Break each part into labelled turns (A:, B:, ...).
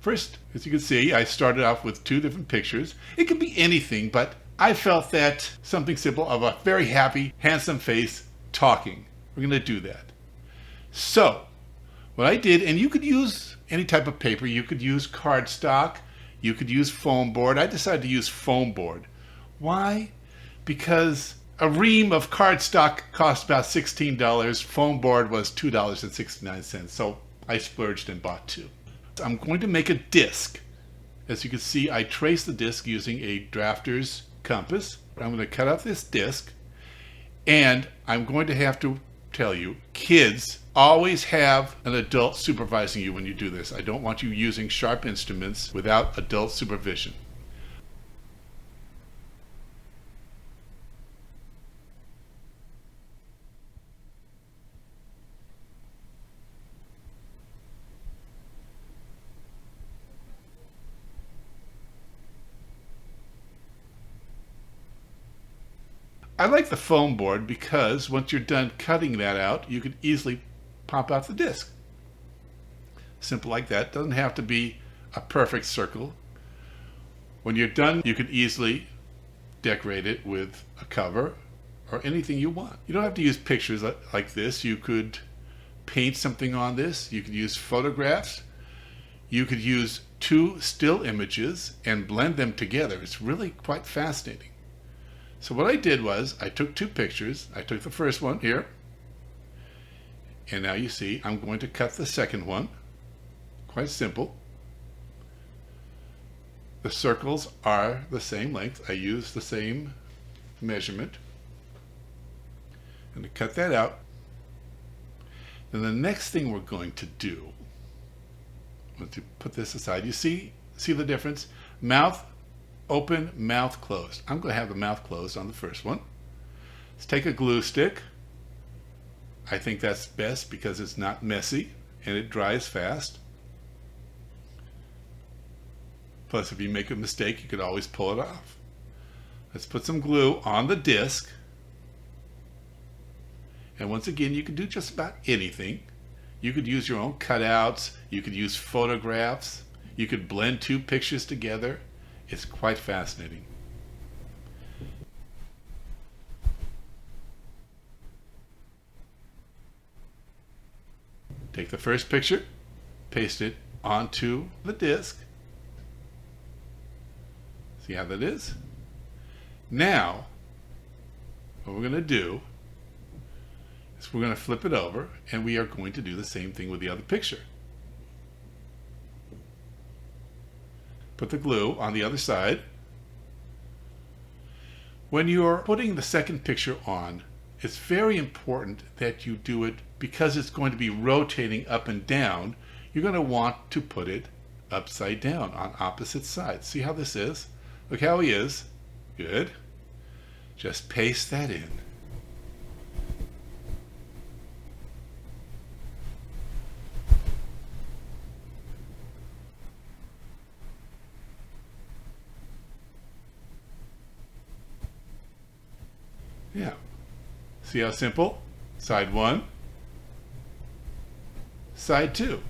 A: First, as you can see, I started off with 2 different pictures. It could be anything, but I felt that something simple of a very happy, handsome face talking. We're going to do that. So, what I did, and you could use any type of paper. You could use cardstock. You could use foam board. I decided to use foam board. Why? Because a ream of cardstock cost about $16. Foam board was $2.69. So I splurged and bought 2. I'm going to make a disc. As you can see, I traced the disc using a drafter's compass. I'm going to cut off this disc, and I'm going to have to tell you, kids, always have an adult supervising you when you do this. I don't want you using sharp instruments without adult supervision. I like the foam board because once you're done cutting that out, you can easily pop out the disc. Simple like that. Doesn't have to be a perfect circle. When you're done, you can easily decorate it with a cover or anything you want. You don't have to use pictures like this. You could paint something on this. You could use photographs. You could use 2 still images and blend them together. It's really quite fascinating. So what I did was I took 2 pictures. I took the first one here, and now you see I'm going to cut the second one. Quite simple. The circles are the same length. I used the same measurement. And to cut that out, then the next thing we're going to do, once you put this aside, you see the difference? Mouth open, mouth closed. I'm going to have the mouth closed on the first one. Let's take a glue stick. I think that's best because it's not messy and it dries fast. Plus, if you make a mistake, you could always pull it off. Let's put some glue on the disc. And once again, you can do just about anything. You could use your own cutouts. You could use photographs. You could blend 2 pictures together. It's quite fascinating. Take the first picture, paste it onto the disc. See how that is? Now, what we're going to do is we're going to flip it over, and we are going to do the same thing with the other picture. Put the glue on the other side. When you're putting the second picture on, it's very important that you do it because it's going to be rotating up and down. You're going to want to put it upside down on opposite sides. See how this is? Look how he is. Good. Just paste that in. Yeah. See how simple? Side 1, side 2.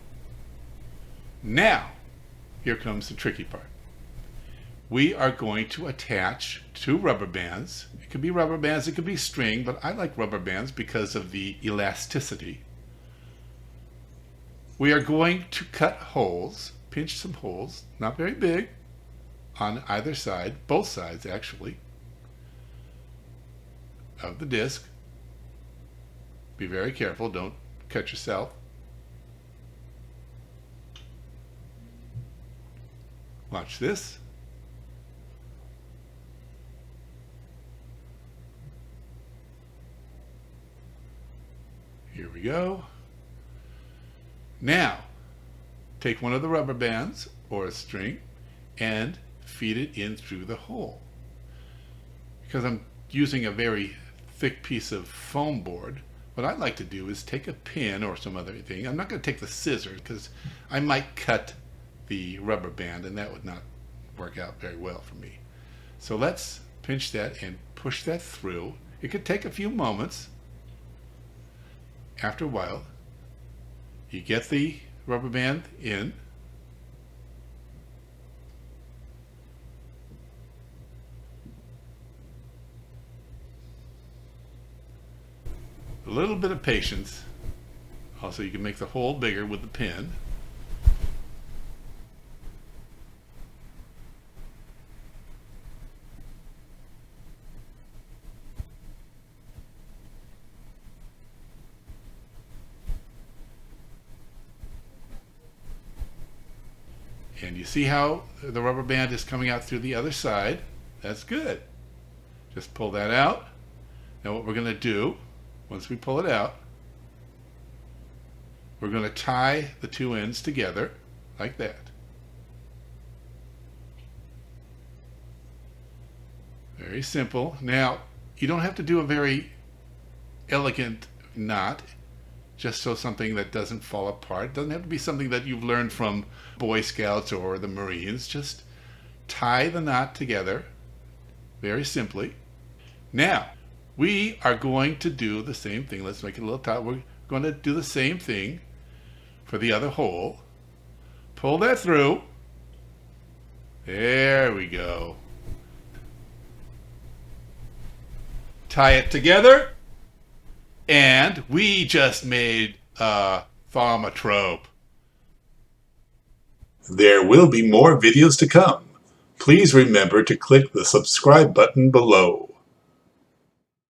A: Now, here comes the tricky part. We are going to attach 2 rubber bands. It could be rubber bands, it could be string, but I like rubber bands because of the elasticity. We are going to cut holes, pinch some holes, not very big, on either side, both sides actually, of the disc. Be very careful, don't cut yourself. Watch this. Here we go. Now, take one of the rubber bands or a string and feed it in through the hole. Because I'm using a very thick piece of foam board, what I like to do is take a pin or some other thing. I'm not going to take the scissors because I might cut the rubber band and that would not work out very well for me. So let's pinch that and push that through. It could take a few moments. After a while, you get the rubber band in a little bit of patience. Also, you can make the hole bigger with the pin. And you see how the rubber band is coming out through the other side? That's good. Just pull that out. Now what we're going to do, once we pull it out, we're going to tie the two ends together like that. Very simple. Now, you don't have to do a very elegant knot, just so something that doesn't fall apart. It doesn't have to be something that you've learned from Boy Scouts or the Marines. Just tie the knot together very simply. Now, we are going to do the same thing. Let's make it a little tight. We're going to do the same thing for the other hole. Pull that through. There we go. Tie it together. And we just made a Thaumatrope.
B: There will be more videos to come. Please remember to click the subscribe button below.